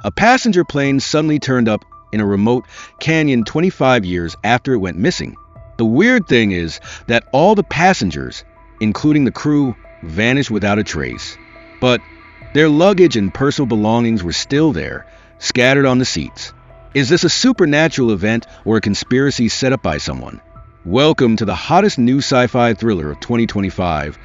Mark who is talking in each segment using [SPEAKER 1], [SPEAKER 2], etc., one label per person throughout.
[SPEAKER 1] A passenger plane suddenly turned up in a remote canyon 25 years after it went missing. The weird thing is that all the passengers, including the crew, vanished without a trace. But their luggage and personal belongings were still there, scattered on the seats. Is this a supernatural event or a conspiracy set up by someone? Welcome to the hottest new sci-fi thriller of 2025,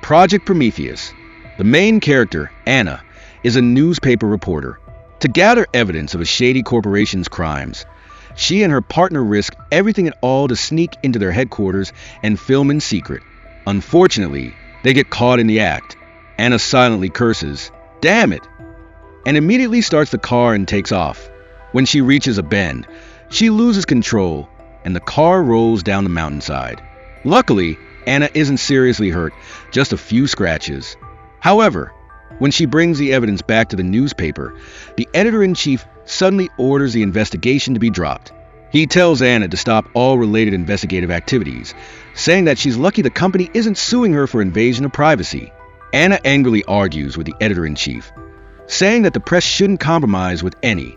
[SPEAKER 1] Project Prometheus. The main character, Anna, is a newspaper reporter. To gather evidence of a shady corporation's crimes, she and her partner risk everything and all to sneak into their headquarters and film in secret. Unfortunately, they get caught in the act. Anna silently curses, "Damn it!" and immediately starts the car and takes off. When she reaches a bend, she loses control and the car rolls down the mountainside. Luckily, Anna isn't seriously hurt, just a few scratches. However, when she brings the evidence back to the newspaper, the editor-in-chief suddenly orders the investigation to be dropped. He tells Anna to stop all related investigative activities, saying that she's lucky the company isn't suing her for invasion of privacy. Anna angrily argues with the editor-in-chief, saying that the press shouldn't compromise with any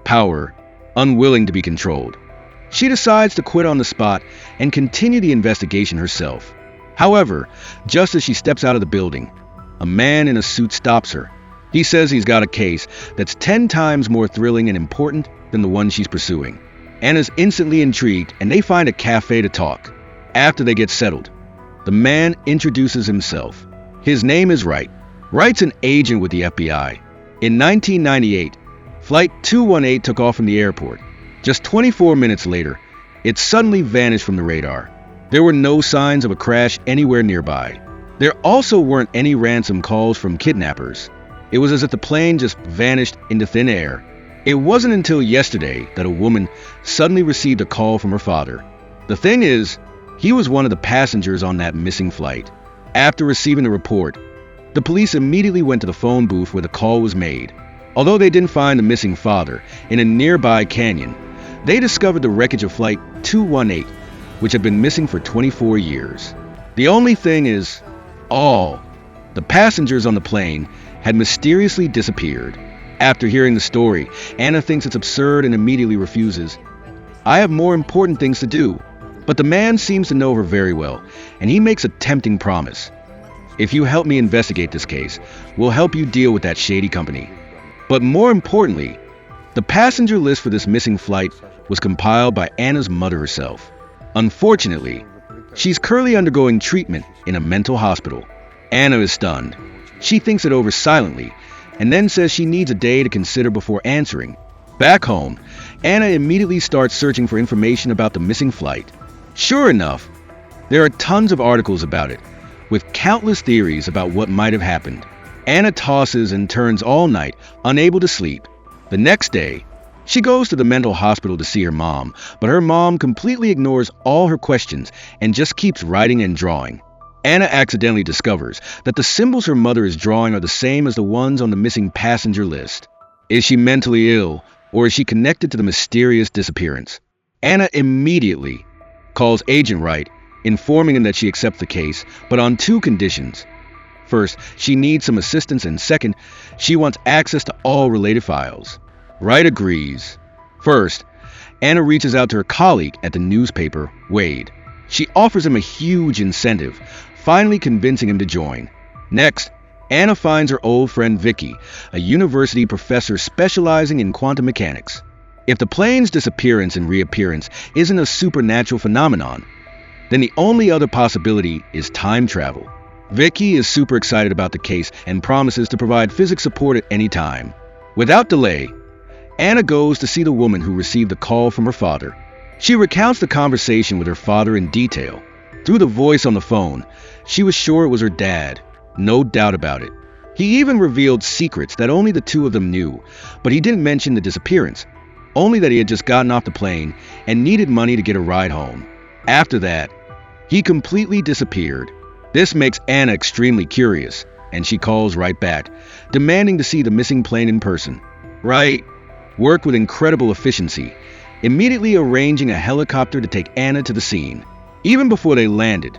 [SPEAKER 1] power, unwilling to be controlled. She decides to quit on the spot and continue the investigation herself. However, just as she steps out of the building, a man in a suit stops her. He says he's got a case that's 10 times more thrilling and important than the one she's pursuing. Anna's instantly intrigued and they find a cafe to talk. After they get settled, the man introduces himself. His name is Wright. Wright's an agent with the FBI. In 1998, Flight 218 took off from the airport. Just 24 minutes later, it suddenly vanished from the radar. There were no signs of a crash anywhere nearby. There also weren't any ransom calls from kidnappers. It was as if the plane just vanished into thin air. It wasn't until yesterday that a woman suddenly received a call from her father. The thing is, he was one of the passengers on that missing flight. After receiving the report, the police immediately went to the phone booth where the call was made. Although they didn't find the missing father in a nearby canyon, they discovered the wreckage of Flight 218, which had been missing for 24 years. The only thing is, all the passengers on the plane had mysteriously disappeared. After hearing the story, Anna thinks it's absurd and immediately refuses. "I have more important things to do." But the man seems to know her very well, and he makes a tempting promise. "If you help me investigate this case, we'll help you deal with that shady company." But more importantly, the passenger list for this missing flight was compiled by Anna's mother herself. Unfortunately, she's currently undergoing treatment in a mental hospital. Anna is stunned. She thinks it over silently, and then says she needs a day to consider before answering. Back home, Anna immediately starts searching for information about the missing flight. Sure enough, there are tons of articles about it, with countless theories about what might have happened. Anna tosses and turns all night, unable to sleep. The next day, she goes to the mental hospital to see her mom, but her mom completely ignores all her questions and just keeps writing and drawing. Anna accidentally discovers that the symbols her mother is drawing are the same as the ones on the missing passenger list. Is she mentally ill, or is she connected to the mysterious disappearance? Anna immediately calls Agent Wright, informing him that she accepts the case, but on 2 conditions. First, she needs some assistance, and second, she wants access to all related files. Wright agrees. First, Anna reaches out to her colleague at the newspaper, Wade. She offers him a huge incentive, finally convincing him to join. Next, Anna finds her old friend Vicky, a university professor specializing in quantum mechanics. If the plane's disappearance and reappearance isn't a supernatural phenomenon, then the only other possibility is time travel. Vicky is super excited about the case and promises to provide physics support at any time. Without delay, Anna goes to see the woman who received the call from her father. She recounts the conversation with her father in detail. Through the voice on the phone, she was sure it was her dad, no doubt about it. He even revealed secrets that only the two of them knew, but he didn't mention the disappearance, only that he had just gotten off the plane and needed money to get a ride home. After that, he completely disappeared. This makes Anna extremely curious, and she calls Wright back, demanding to see the missing plane in person. Wright worked with incredible efficiency, immediately arranging a helicopter to take Anna to the scene. Even before they landed,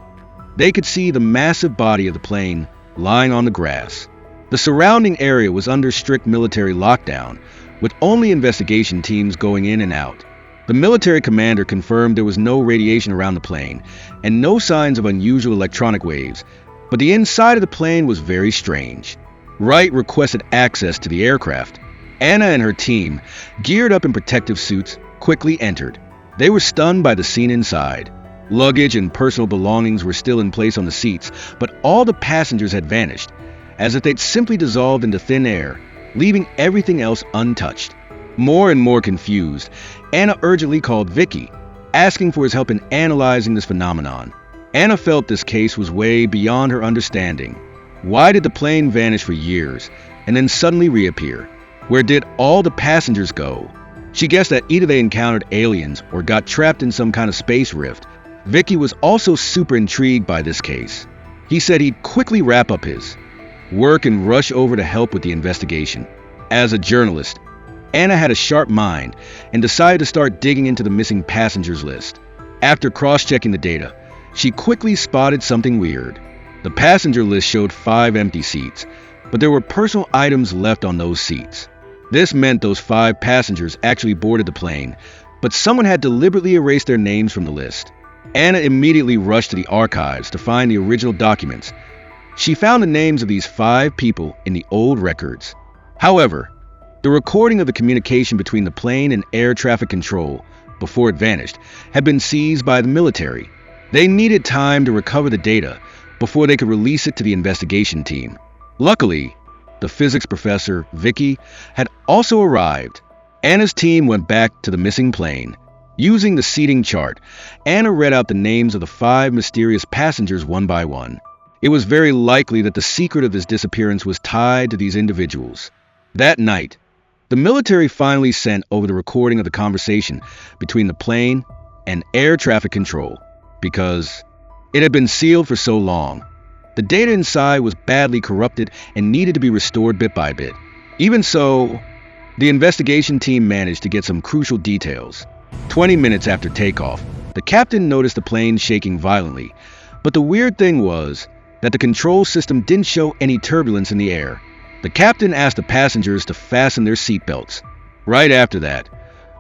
[SPEAKER 1] they could see the massive body of the plane lying on the grass. The surrounding area was under strict military lockdown, with only investigation teams going in and out. The military commander confirmed there was no radiation around the plane and no signs of unusual electronic waves, but the inside of the plane was very strange. Wright requested access to the aircraft. Anna and her team, geared up in protective suits, quickly entered. They were stunned by the scene inside. Luggage and personal belongings were still in place on the seats, but all the passengers had vanished, as if they'd simply dissolved into thin air, leaving everything else untouched. More and more confused, Anna urgently called Vicky, asking for his help in analyzing this phenomenon. Anna felt this case was way beyond her understanding. Why did the plane vanish for years and then suddenly reappear? Where did all the passengers go? She guessed that either they encountered aliens or got trapped in some kind of space rift. Vicky was also super intrigued by this case. He said he'd quickly wrap up his work and rush over to help with the investigation. As a journalist, Anna had a sharp mind and decided to start digging into the missing passengers list. After cross-checking the data, she quickly spotted something weird. The passenger list showed 5 empty seats, but there were personal items left on those seats. This meant those 5 passengers actually boarded the plane, but someone had deliberately erased their names from the list. Anna immediately rushed to the archives to find the original documents. She found the names of these 5 people in the old records. However, the recording of the communication between the plane and air traffic control, before it vanished, had been seized by the military. They needed time to recover the data before they could release it to the investigation team. Luckily, the physics professor, Vicky, had also arrived. Anna's team went back to the missing plane. Using the seating chart, Anna read out the names of the 5 mysterious passengers one by one. It was very likely that the secret of this disappearance was tied to these individuals. That night, the military finally sent over the recording of the conversation between the plane and air traffic control, because it had been sealed for so long. The data inside was badly corrupted and needed to be restored bit by bit. Even so, the investigation team managed to get some crucial details. 20 minutes after takeoff, the captain noticed the plane shaking violently, but the weird thing was that the control system didn't show any turbulence in the air. The captain asked the passengers to fasten their seatbelts. Right after that,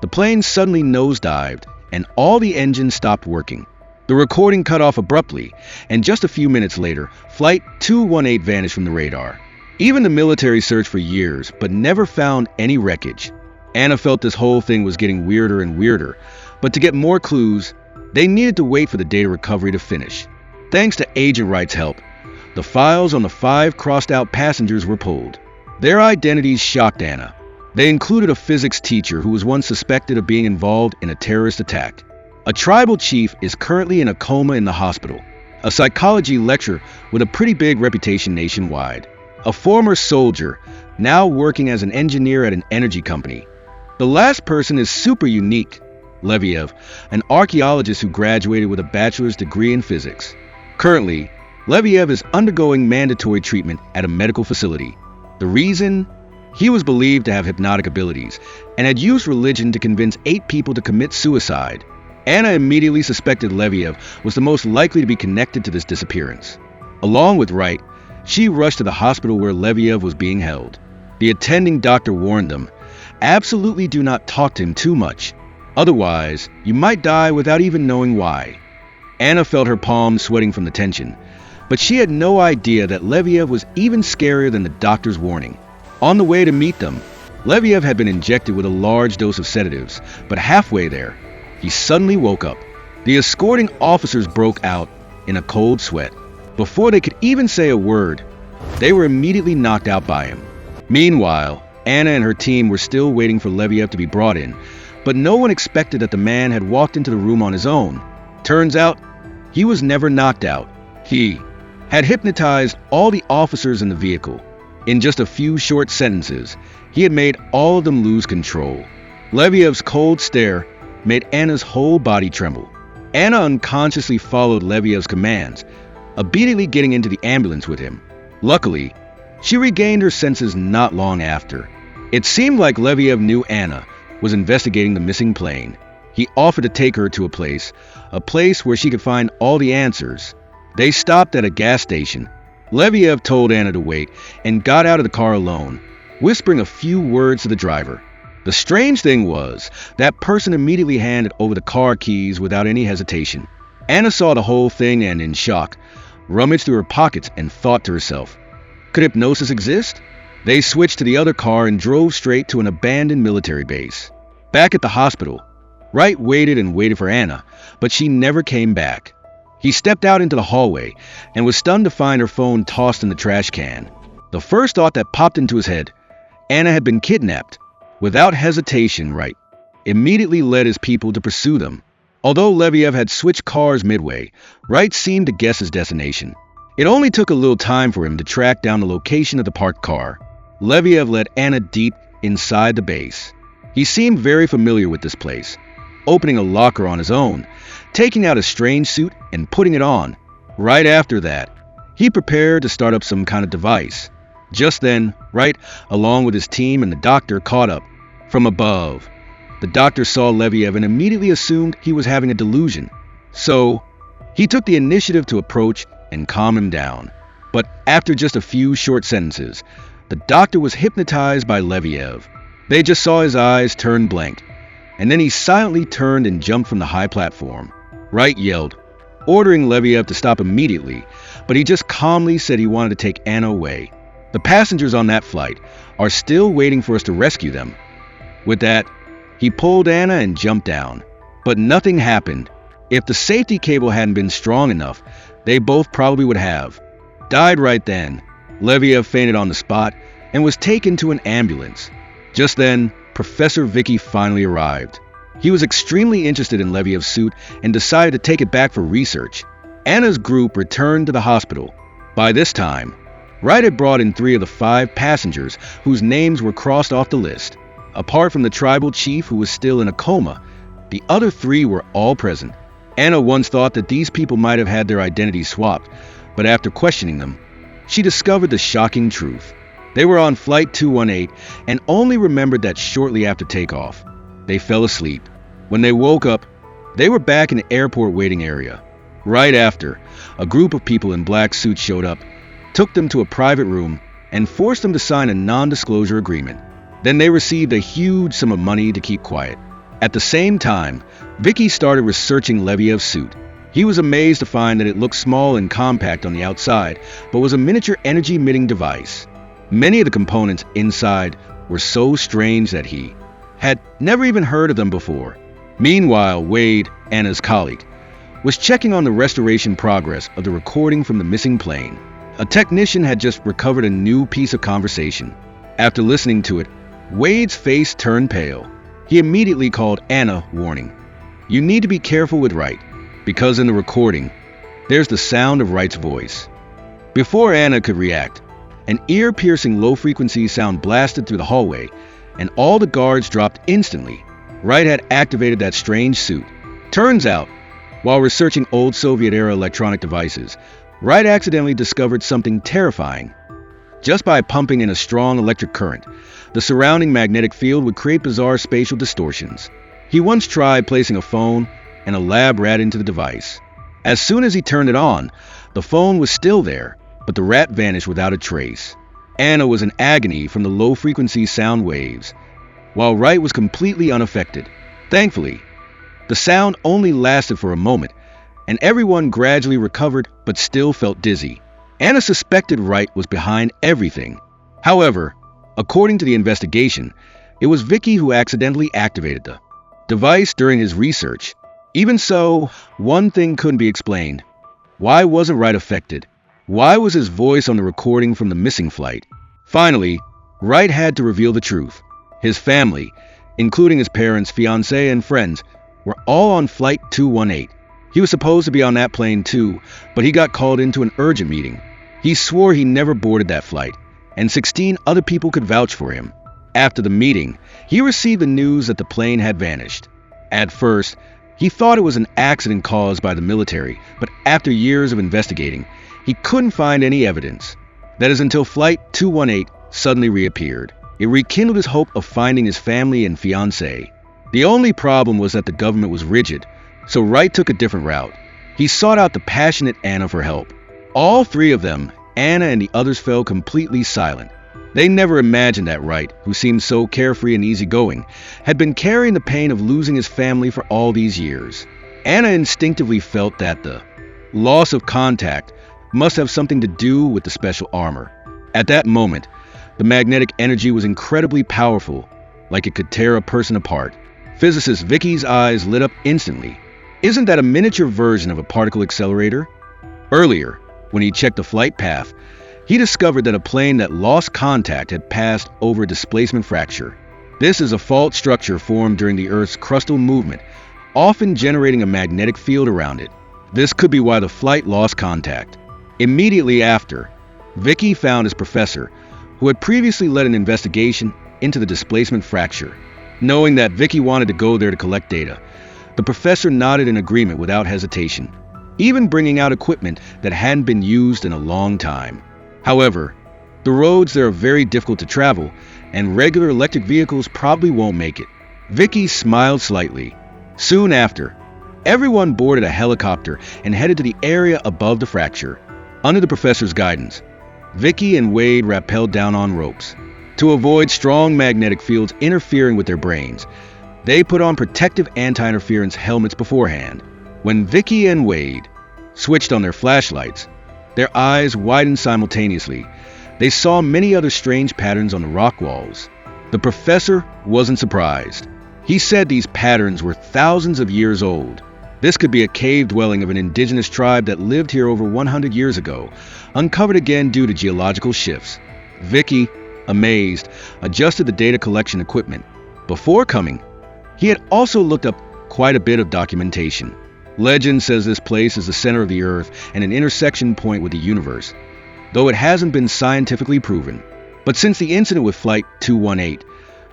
[SPEAKER 1] the plane suddenly nosedived and all the engines stopped working. The recording cut off abruptly, and just a few minutes later, Flight 218 vanished from the radar. Even the military searched for years, but never found any wreckage. Anna felt this whole thing was getting weirder and weirder, but to get more clues, they needed to wait for the data recovery to finish. Thanks to Agent Wright's help, the files on the 5 crossed-out passengers were pulled. Their identities shocked Anna. They included a physics teacher who was once suspected of being involved in a terrorist attack. A tribal chief is currently in a coma in the hospital. A psychology lecturer with a pretty big reputation nationwide. A former soldier, now working as an engineer at an energy company. The last person is super unique. Leviev, an archaeologist who graduated with a bachelor's degree in physics. Currently, Leviev is undergoing mandatory treatment at a medical facility. The reason? He was believed to have hypnotic abilities and had used religion to convince 8 people to commit suicide. Anna immediately suspected Leviev was the most likely to be connected to this disappearance. Along with Wright, she rushed to the hospital where Leviev was being held. The attending doctor warned them, absolutely do not talk to him too much. Otherwise, you might die without even knowing why. Anna felt her palms sweating from the tension, but she had no idea that Leviev was even scarier than the doctor's warning. On the way to meet them, Leviev had been injected with a large dose of sedatives, but halfway there, he suddenly woke up. The escorting officers broke out in a cold sweat. Before they could even say a word, they were immediately knocked out by him. Meanwhile, Anna and her team were still waiting for Leviev to be brought in, but no one expected that the man had walked into the room on his own. Turns out, he was never knocked out. He had hypnotized all the officers in the vehicle. In just a few short sentences, he had made all of them lose control. Leviev's cold stare made Anna's whole body tremble. Anna unconsciously followed Leviev's commands, obediently getting into the ambulance with him. Luckily, she regained her senses not long after. It seemed like Leviev knew Anna was investigating the missing plane. He offered to take her to a place where she could find all the answers. They stopped at a gas station. Leviev told Anna to wait and got out of the car alone, whispering a few words to the driver. The strange thing was, that person immediately handed over the car keys without any hesitation. Anna saw the whole thing and, in shock, rummaged through her pockets and thought to herself, could hypnosis exist? They switched to the other car and drove straight to an abandoned military base. Back at the hospital, Wright waited and waited for Anna, but she never came back. He stepped out into the hallway and was stunned to find her phone tossed in the trash can. The first thought that popped into his head, Anna had been kidnapped. Without hesitation, Wright immediately led his people to pursue them. Although Leviev had switched cars midway, Wright seemed to guess his destination. It only took a little time for him to track down the location of the parked car. Leviev led Anna deep inside the base. He seemed very familiar with this place, opening a locker on his own, taking out a strange suit and putting it on. Right after that, he prepared to start up some kind of device. Just then, Wright, along with his team and the doctor, caught up. From above, the doctor saw Leviev and immediately assumed he was having a delusion. So, he took the initiative to approach and calm him down. But after just a few short sentences, the doctor was hypnotized by Leviev. They just saw his eyes turn blank, and then he silently turned and jumped from the high platform. Wright yelled, ordering Leviev to stop immediately, but he just calmly said he wanted to take Anna away. The passengers on that flight are still waiting for us to rescue them. With that, he pulled Anna and jumped down. But nothing happened. If the safety cable hadn't been strong enough, they both probably would have died right then. Leviev fainted on the spot and was taken to an ambulance. Just then, Professor Vicky finally arrived. He was extremely interested in Leviev's suit and decided to take it back for research. Anna's group returned to the hospital. By this time, Wright had brought in 3 of the 5 passengers whose names were crossed off the list. Apart from the tribal chief who was still in a coma, the other 3 were all present. Anna once thought that these people might have had their identities swapped, but after questioning them, she discovered the shocking truth. They were on Flight 218 and only remembered that shortly after takeoff. They fell asleep. When they woke up, they were back in the airport waiting area. Right after, a group of people in black suits showed up, took them to a private room, and forced them to sign a non-disclosure agreement. Then they received a huge sum of money to keep quiet. At the same time, Vicky started researching Leviev's suit. He was amazed to find that it looked small and compact on the outside, but was a miniature energy-emitting device. Many of the components inside were so strange that he had never even heard of them before. Meanwhile, Wade, Anna's colleague, was checking on the restoration progress of the recording from the missing plane. A technician had just recovered a new piece of conversation. After listening to it, Wade's face turned pale. He immediately called Anna, warning, "You need to be careful with Wright, because in the recording, there's the sound of Wright's voice." Before Anna could react, an ear-piercing low-frequency sound blasted through the hallway, and all the guards dropped instantly. Wright had activated that strange suit. Turns out, while researching old Soviet-era electronic devices, Wright accidentally discovered something terrifying. Just by pumping in a strong electric current, the surrounding magnetic field would create bizarre spatial distortions. He once tried placing a phone and a lab rat into the device. As soon as he turned it on, the phone was still there, but the rat vanished without a trace. Anna was in agony from the low-frequency sound waves, while Wright was completely unaffected. Thankfully, the sound only lasted for a moment, and everyone gradually recovered but still felt dizzy. Anna suspected Wright was behind everything. However, according to the investigation, it was Vicky who accidentally activated the device during his research. Even so, one thing couldn't be explained. Why wasn't Wright affected? Why was his voice on the recording from the missing flight? Finally, Wright had to reveal the truth. His family, including his parents, fiancé, and friends, were all on Flight 218. He was supposed to be on that plane too, but he got called into an urgent meeting. He swore he never boarded that flight, and 16 other people could vouch for him. After the meeting, he received the news that the plane had vanished. At first, he thought it was an accident caused by the military, but after years of investigating, he couldn't find any evidence. That is until Flight 218 suddenly reappeared. It rekindled his hope of finding his family and fiancé. The only problem was that the government was rigid, so Wright took a different route. He sought out the passionate Anna for help. All 3 of them, Anna and the others, fell completely silent. They never imagined that Wright, who seemed so carefree and easygoing, had been carrying the pain of losing his family for all these years. Anna instinctively felt that the loss of contact must have something to do with the special armor. At that moment, the magnetic energy was incredibly powerful, like it could tear a person apart. Physicist Vicky's eyes lit up instantly. Isn't that a miniature version of a particle accelerator? Earlier, when he checked the flight path, he discovered that a plane that lost contact had passed over a displacement fracture. This is a fault structure formed during the Earth's crustal movement, often generating a magnetic field around it. This could be why the flight lost contact. Immediately after, Vicky found his professor, who had previously led an investigation into the displacement fracture. Knowing that Vicky wanted to go there to collect data, the professor nodded in agreement without hesitation, even bringing out equipment that hadn't been used in a long time. However, the roads there are very difficult to travel, and regular electric vehicles probably won't make it. Vicky smiled slightly. Soon after, everyone boarded a helicopter and headed to the area above the fracture. Under the professor's guidance, Vicky and Wade rappelled down on ropes. To avoid strong magnetic fields interfering with their brains, they put on protective anti-interference helmets beforehand. When Vicky and Wade switched on their flashlights, their eyes widened simultaneously. They saw many other strange patterns on the rock walls. The professor wasn't surprised. He said these patterns were thousands of years old. This could be a cave dwelling of an indigenous tribe that lived here over 100 years ago, uncovered again due to geological shifts. Vicky, amazed, adjusted the data collection equipment. Before coming, he had also looked up quite a bit of documentation. Legend says this place is the center of the Earth and an intersection point with the universe, though it hasn't been scientifically proven. But since the incident with Flight 218,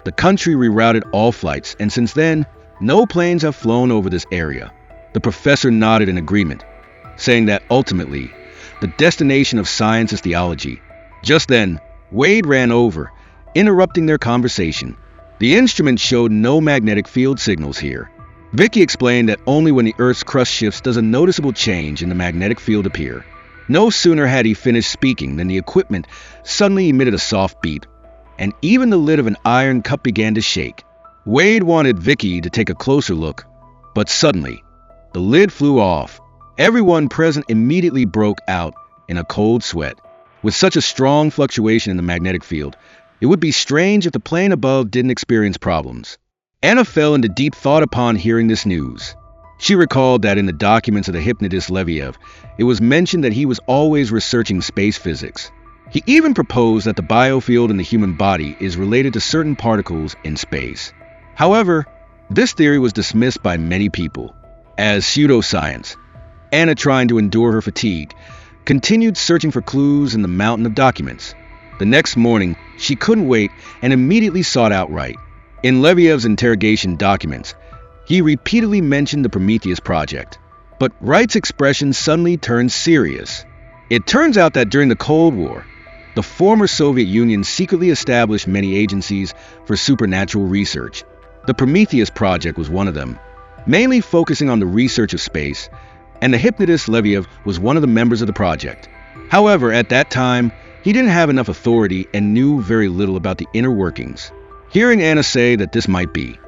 [SPEAKER 1] the country rerouted all flights, and since then, no planes have flown over this area. The professor nodded in agreement, saying that ultimately, the destination of science is theology. Just then, Wade ran over, interrupting their conversation. The instrument showed no magnetic field signals here. Vicky explained that only when the Earth's crust shifts does a noticeable change in the magnetic field appear. No sooner had he finished speaking than the equipment suddenly emitted a soft beep, and even the lid of an iron cup began to shake. Wade wanted Vicky to take a closer look, but suddenly, the lid flew off. Everyone present immediately broke out in a cold sweat. With such a strong fluctuation in the magnetic field, it would be strange if the plane above didn't experience problems. Anna fell into deep thought upon hearing this news. She recalled that in the documents of the hypnotist Leviev, it was mentioned that he was always researching space physics. He even proposed that the biofield in the human body is related to certain particles in space. However, this theory was dismissed by many people as pseudoscience. Anna, trying to endure her fatigue, continued searching for clues in the mountain of documents. The next morning, she couldn't wait and immediately sought out Wright. In Leviev's interrogation documents, he repeatedly mentioned the Prometheus project, but Wright's expression suddenly turned serious. It turns out that during the Cold War, the former Soviet Union secretly established many agencies for supernatural research. The Prometheus project was one of them, mainly focusing on the research of space, and the hypnotist Leviev was one of the members of the project. However, at that time, he didn't have enough authority and knew very little about the inner workings. Hearing Anna say that this might be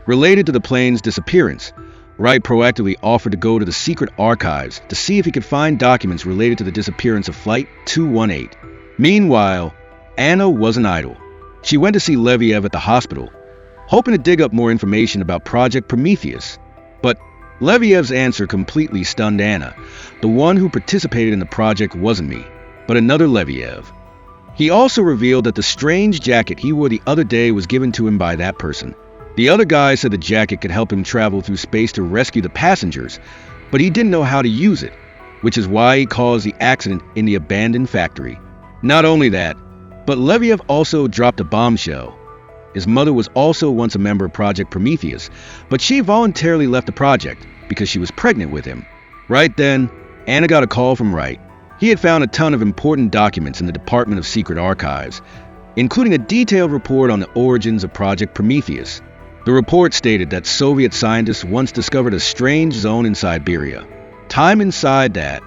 [SPEAKER 1] related to the plane's disappearance, Wright proactively offered to go to the secret archives to see if he could find documents related to the disappearance of Flight 218. Meanwhile, Anna wasn't idle. She went to see Leviev at the hospital, hoping to dig up more information about Project Prometheus. But Leviev's answer completely stunned Anna. The one who participated in the project wasn't me, but another Leviev. He also revealed that the strange jacket he wore the other day was given to him by that person. The other guy said the jacket could help him travel through space to rescue the passengers, but he didn't know how to use it, which is why he caused the accident in the abandoned factory. Not only that, but Leviev also dropped a bombshell. His mother was also once a member of Project Prometheus, but she voluntarily left the project because she was pregnant with him. Right then, Anna got a call from Wright. He had found a ton of important documents in the Department of Secret Archives, including a detailed report on the origins of Project Prometheus. The report stated that Soviet scientists once discovered a strange zone in Siberia. Time inside that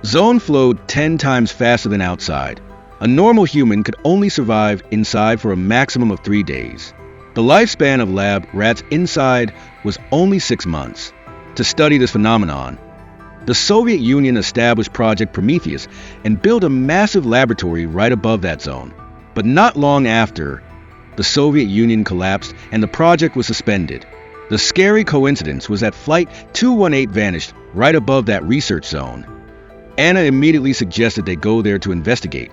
[SPEAKER 1] zone flowed 10 times faster than outside. A normal human could only survive inside for a maximum of 3 days. The lifespan of lab rats inside was only 6 months. To study this phenomenon, the Soviet Union established Project Prometheus and built a massive laboratory right above that zone. But not long after, the Soviet Union collapsed and the project was suspended. The scary coincidence was that Flight 218 vanished right above that research zone. Anna immediately suggested they go there to investigate.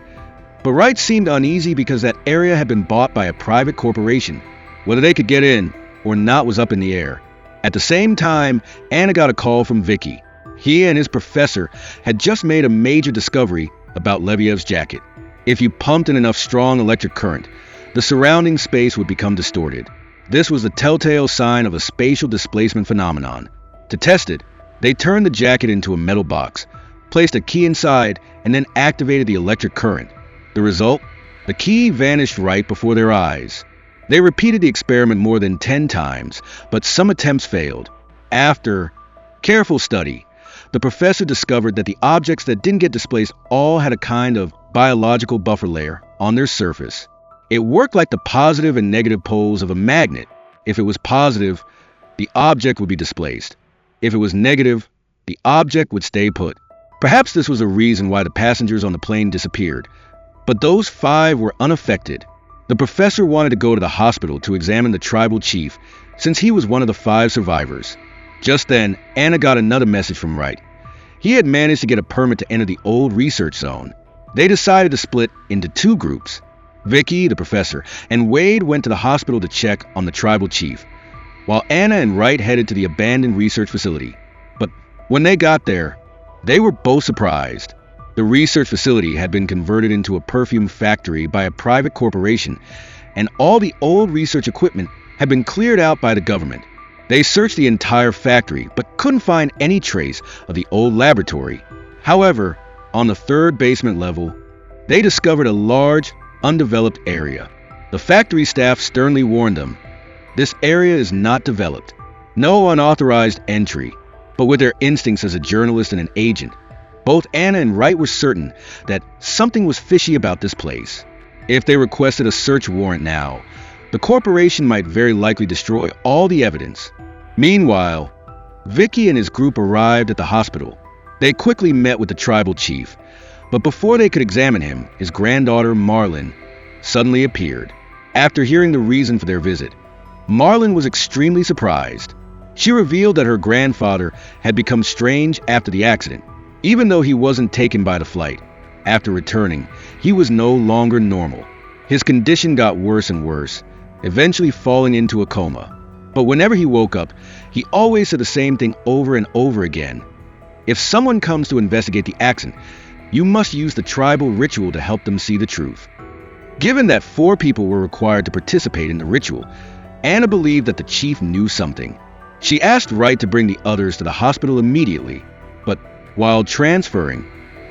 [SPEAKER 1] But Wright seemed uneasy because that area had been bought by a private corporation. Whether they could get in or not was up in the air. At the same time, Anna got a call from Vicky. He and his professor had just made a major discovery about Leviev's jacket. If you pumped in enough strong electric current, the surrounding space would become distorted. This was a telltale sign of a spatial displacement phenomenon. To test it, they turned the jacket into a metal box, placed a key inside, and then activated the electric current. The result? The key vanished right before their eyes. They repeated the experiment more than 10 times, but some attempts failed. After careful study, the professor discovered that the objects that didn't get displaced all had a kind of biological buffer layer on their surface. It worked like the positive and negative poles of a magnet. If it was positive, the object would be displaced. If it was negative, the object would stay put. Perhaps this was a reason why the passengers on the plane disappeared, but those 5 were unaffected. The professor wanted to go to the hospital to examine the tribal chief, since he was one of the 5 survivors. Just then, Anna got another message from Wright. He had managed to get a permit to enter the old research zone. They decided to split into 2 groups. Vicky, the professor, and Wade went to the hospital to check on the tribal chief, while Anna and Wright headed to the abandoned research facility. But when they got there, they were both surprised. The research facility had been converted into a perfume factory by a private corporation, and all the old research equipment had been cleared out by the government. They searched the entire factory, but couldn't find any trace of the old laboratory. However, on the 3rd basement level, they discovered a large, undeveloped area. The factory staff sternly warned them, "This area is not developed. No unauthorized entry." But with their instincts as a journalist and an agent, both Anna and Wright were certain that something was fishy about this place. If they requested a search warrant now, the corporation might very likely destroy all the evidence. Meanwhile, Vicky and his group arrived at the hospital. They quickly met with the tribal chief, but before they could examine him, his granddaughter Marlin suddenly appeared. After hearing the reason for their visit, Marlin was extremely surprised. She revealed that her grandfather had become strange after the accident. Even though he wasn't taken by the flight, after returning, he was no longer normal. His condition got worse and worse, eventually falling into a coma. But whenever he woke up, he always said the same thing over and over again. If someone comes to investigate the accident, you must use the tribal ritual to help them see the truth. Given that 4 people were required to participate in the ritual, Anna believed that the chief knew something. She asked Wright to bring the others to the hospital immediately, but while transferring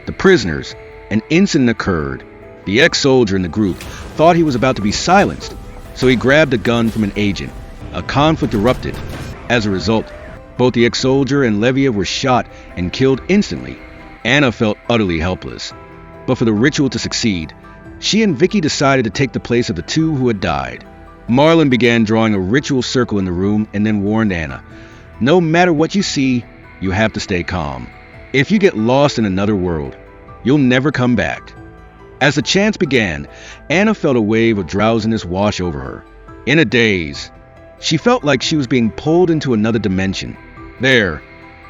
[SPEAKER 1] the prisoners, an incident occurred. The ex-soldier in the group thought he was about to be silenced, so he grabbed a gun from an agent. A conflict erupted. As a result, both the ex-soldier and Leviev were shot and killed instantly. Anna felt utterly helpless. But for the ritual to succeed, she and Vicky decided to take the place of the 2 who had died. Marlin began drawing a ritual circle in the room and then warned Anna, "No matter what you see, you have to stay calm. If you get lost in another world, you'll never come back." As the chants began, Anna felt a wave of drowsiness wash over her. In a daze, she felt like she was being pulled into another dimension. There,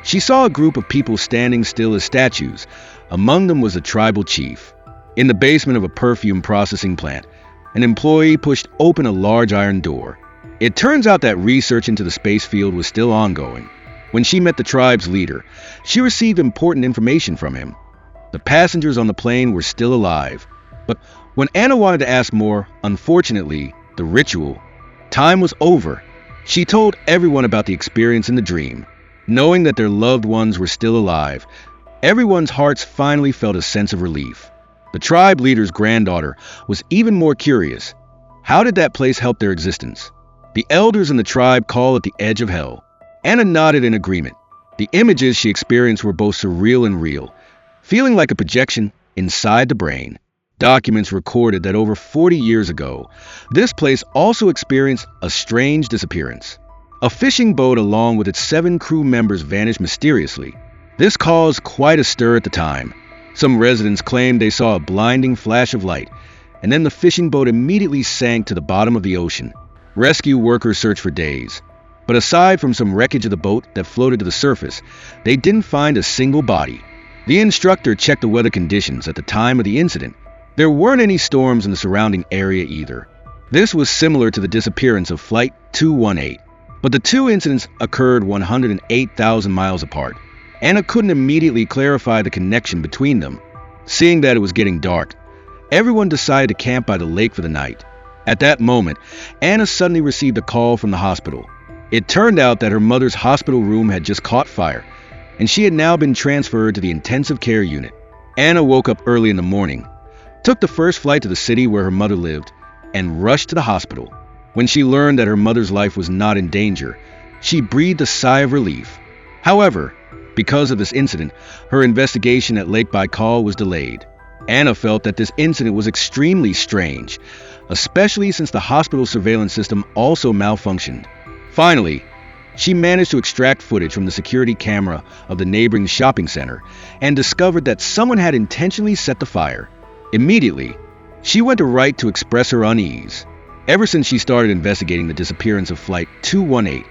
[SPEAKER 1] she saw a group of people standing still as statues. Among them was the tribal chief. In the basement of a perfume processing plant, an employee pushed open a large iron door. It turns out that research into the space field was still ongoing. When she met the tribe's leader, she received important information from him. The passengers on the plane were still alive. But when Anna wanted to ask more, unfortunately, the ritual, time was over. She told everyone about the experience in the dream. Knowing that their loved ones were still alive, everyone's hearts finally felt a sense of relief. The tribe leader's granddaughter was even more curious. How did that place help their existence? The elders in the tribe call it the edge of hell. Anna nodded in agreement. The images she experienced were both surreal and real, feeling like a projection inside the brain. Documents recorded that over 40 years ago, this place also experienced a strange disappearance. A fishing boat along with its 7 crew members vanished mysteriously. This caused quite a stir at the time. Some residents claimed they saw a blinding flash of light, and then the fishing boat immediately sank to the bottom of the ocean. Rescue workers searched for days, but aside from some wreckage of the boat that floated to the surface, they didn't find a single body. The instructor checked the weather conditions at the time of the incident. There weren't any storms in the surrounding area either. This was similar to the disappearance of Flight 218, but the two incidents occurred 108,000 miles apart. Anna couldn't immediately clarify the connection between them. Seeing that it was getting dark, everyone decided to camp by the lake for the night. At that moment, Anna suddenly received a call from the hospital. It turned out that her mother's hospital room had just caught fire, and she had now been transferred to the intensive care unit. Anna woke up early in the morning, took the first flight to the city where her mother lived, and rushed to the hospital. When she learned that her mother's life was not in danger, she breathed a sigh of relief. However, because of this incident, her investigation at Lake Baikal was delayed. Anna felt that this incident was extremely strange, especially since the hospital surveillance system also malfunctioned. Finally, she managed to extract footage from the security camera of the neighboring shopping center and discovered that someone had intentionally set the fire. Immediately, she went to Wright to express her unease. Ever since she started investigating the disappearance of Flight 218,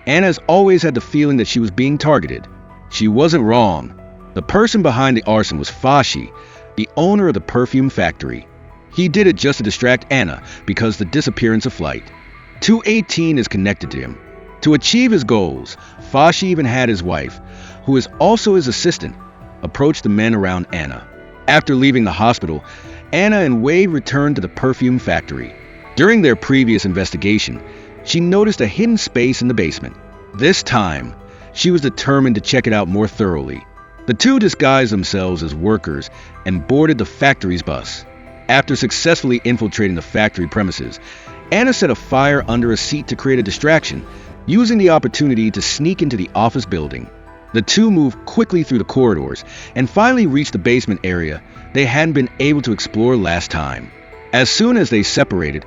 [SPEAKER 1] Anna has always had the feeling that she was being targeted. She wasn't wrong. The person behind the arson was Fashi, the owner of the perfume factory. He did it just to distract Anna because the disappearance of Flight 218 is connected to him. To achieve his goals, Fashi even had his wife, who is also his assistant, approach the men around Anna. After leaving the hospital, Anna and Wade returned to the perfume factory. During their previous investigation, she noticed a hidden space in the basement. This time, she was determined to check it out more thoroughly. The two disguised themselves as workers and boarded the factory's bus. After successfully infiltrating the factory premises, Anna set a fire under a seat to create a distraction, using the opportunity to sneak into the office building. The two moved quickly through the corridors and finally reached the basement area they hadn't been able to explore last time. As soon as they separated,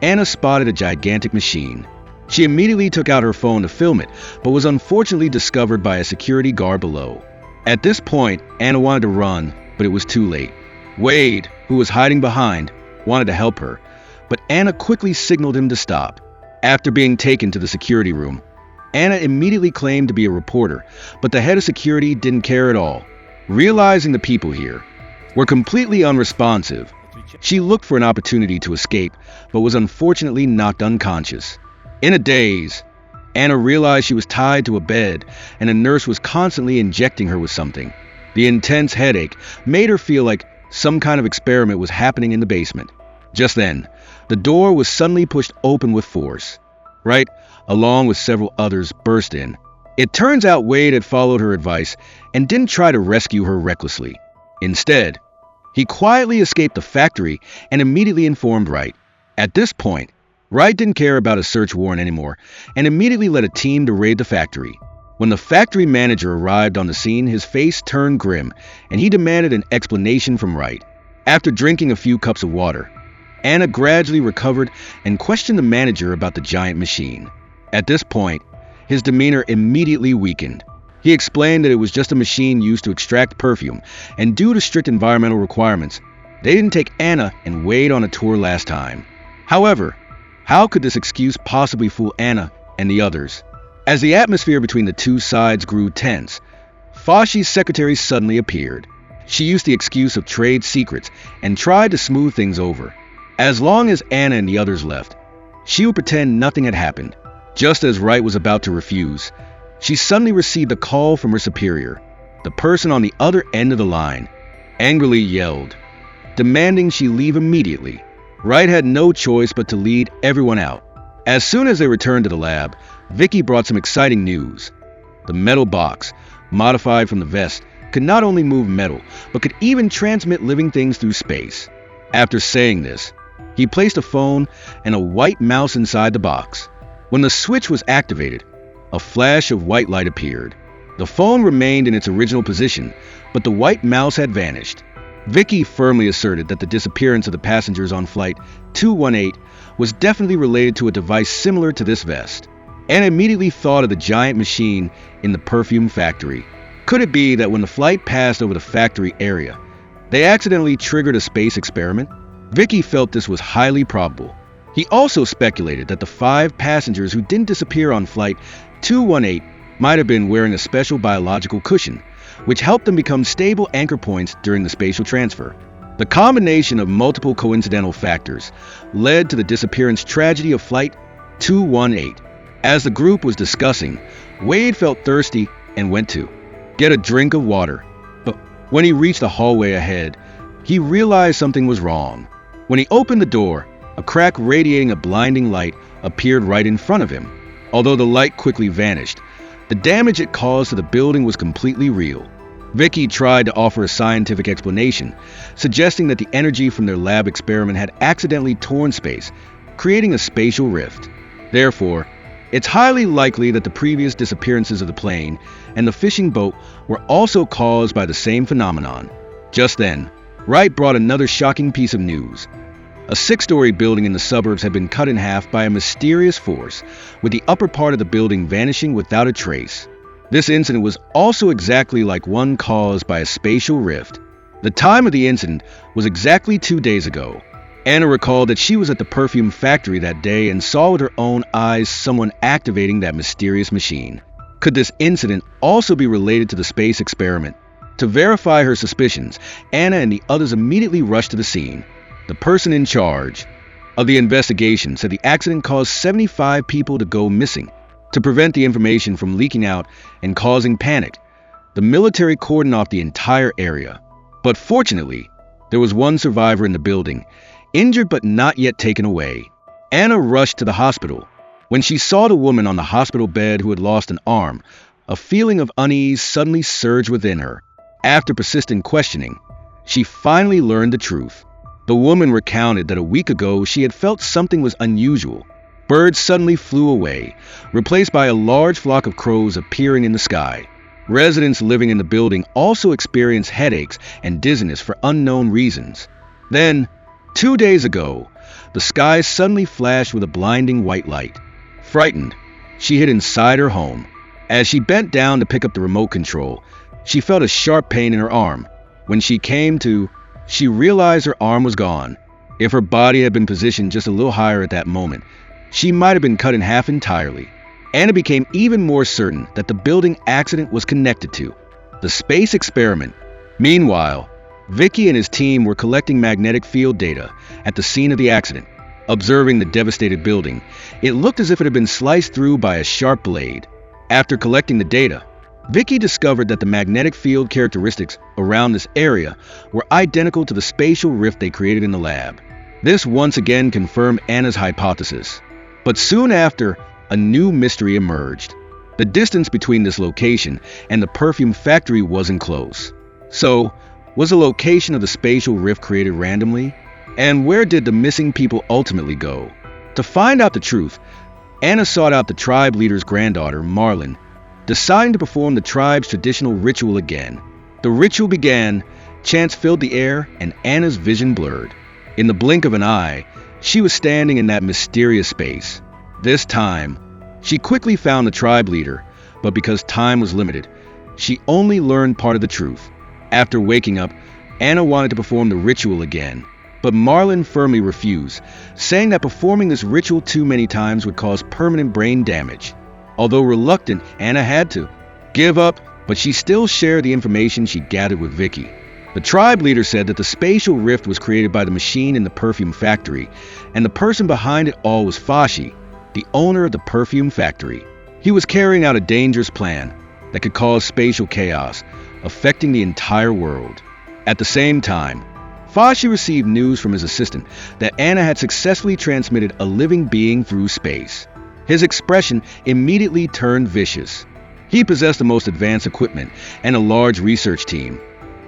[SPEAKER 1] Anna spotted a gigantic machine. She immediately took out her phone to film it, but was unfortunately discovered by a security guard below. At this point, Anna wanted to run, but it was too late. Wade, who was hiding behind, wanted to help her, but Anna quickly signaled him to stop. After being taken to the security room, Anna immediately claimed to be a reporter, but the head of security didn't care at all. Realizing the people here were completely unresponsive, she looked for an opportunity to escape, but was unfortunately knocked unconscious. In a daze, Anna realized she was tied to a bed and a nurse was constantly injecting her with something. The intense headache made her feel like some kind of experiment was happening in the basement. Just then, the door was suddenly pushed open with force. Wright, along with several others, burst in. It turns out Wade had followed her advice and didn't try to rescue her recklessly. Instead, he quietly escaped the factory and immediately informed Wright. At this point, Wright didn't care about a search warrant anymore and immediately led a team to raid the factory. When the factory manager arrived on the scene, his face turned grim and he demanded an explanation from Wright. After drinking a few cups of water, Anna gradually recovered and questioned the manager about the giant machine. At this point, his demeanor immediately weakened. He explained that it was just a machine used to extract perfume, and due to strict environmental requirements, they didn't take Anna and Wade on a tour last time. However, how could this excuse possibly fool Anna and the others? As the atmosphere between the two sides grew tense, Fashi's secretary suddenly appeared. She used the excuse of trade secrets and tried to smooth things over. As long as Anna and the others left, she would pretend nothing had happened. Just as Wright was about to refuse, she suddenly received a call from her superior. The person on the other end of the line angrily yelled, demanding she leave immediately. Wright had no choice but to lead everyone out. As soon as they returned to the lab, Vicky brought some exciting news. The metal box, modified from the vest, could not only move metal, but could even transmit living things through space. After saying this, he placed a phone and a white mouse inside the box. When the switch was activated, a flash of white light appeared. The phone remained in its original position, but the white mouse had vanished. Vicky firmly asserted that the disappearance of the passengers on Flight 218 was definitely related to a device similar to this vest, and immediately thought of the giant machine in the perfume factory. Could it be that when the flight passed over the factory area, they accidentally triggered a space experiment? Vicky felt this was highly probable. He also speculated that the 5 passengers who didn't disappear on Flight 218 might have been wearing a special biological cushion, which helped them become stable anchor points during the spatial transfer. The combination of multiple coincidental factors led to the disappearance tragedy of Flight 218. As the group was discussing, Wade felt thirsty and went to get a drink of water. But when he reached the hallway ahead, he realized something was wrong. When he opened the door, a crack radiating a blinding light appeared right in front of him. Although the light quickly vanished, the damage it caused to the building was completely real. Vicky tried to offer a scientific explanation, suggesting that the energy from their lab experiment had accidentally torn space, creating a spatial rift. Therefore, it's highly likely that the previous disappearances of the plane and the fishing boat were also caused by the same phenomenon. Just then, Wright brought another shocking piece of news. A 6-story building in the suburbs had been cut in half by a mysterious force, with the upper part of the building vanishing without a trace. This incident was also exactly like one caused by a spatial rift. The time of the incident was exactly 2 days ago. Anna recalled that she was at the perfume factory that day and saw with her own eyes someone activating that mysterious machine. Could this incident also be related to the space experiment? To verify her suspicions, Anna and the others immediately rushed to the scene. The person in charge of the investigation said the accident caused 75 people to go missing. To prevent the information from leaking out and causing panic, the military cordoned off the entire area. But fortunately, there was one survivor in the building, injured but not yet taken away. Anna rushed to the hospital. When she saw the woman on the hospital bed who had lost an arm, a feeling of unease suddenly surged within her. After persistent questioning, she finally learned the truth. The woman recounted that a week ago she had felt something was unusual. Birds suddenly flew away, replaced by a large flock of crows appearing in the sky. Residents living in the building also experienced headaches and dizziness for unknown reasons. Then, 2 days ago, the sky suddenly flashed with a blinding white light. Frightened, she hid inside her home. As she bent down to pick up the remote control, she felt a sharp pain in her arm. When she came to, she realized her arm was gone. If her body had been positioned just a little higher at that moment, she might have been cut in half entirely. Anna became even more certain that the building accident was connected to the space experiment. Meanwhile, Vicky and his team were collecting magnetic field data at the scene of the accident. Observing the devastated building, it looked as if it had been sliced through by a sharp blade. After collecting the data, Vicky discovered that the magnetic field characteristics around this area were identical to the spatial rift they created in the lab. This once again confirmed Anna's hypothesis. But soon after, a new mystery emerged. The distance between this location and the perfume factory wasn't close. So, was the location of the spatial rift created randomly? And where did the missing people ultimately go? To find out the truth, Anna sought out the tribe leader's granddaughter, Marlin, deciding to perform the tribe's traditional ritual again. The ritual began, chants filled the air, and Anna's vision blurred. In the blink of an eye, she was standing in that mysterious space. This time, she quickly found the tribe leader, but because time was limited, she only learned part of the truth. After waking up, Anna wanted to perform the ritual again, but Marlin firmly refused, saying that performing this ritual too many times would cause permanent brain damage. Although reluctant, Anna had to give up, but she still shared the information she gathered with Vicky. The tribe leader said that the spatial rift was created by the machine in the perfume factory, and the person behind it all was Fashi, the owner of the perfume factory. He was carrying out a dangerous plan that could cause spatial chaos, affecting the entire world. At the same time, Fashi received news from his assistant that Anna had successfully transmitted a living being through space. His expression immediately turned vicious. He possessed the most advanced equipment and a large research team.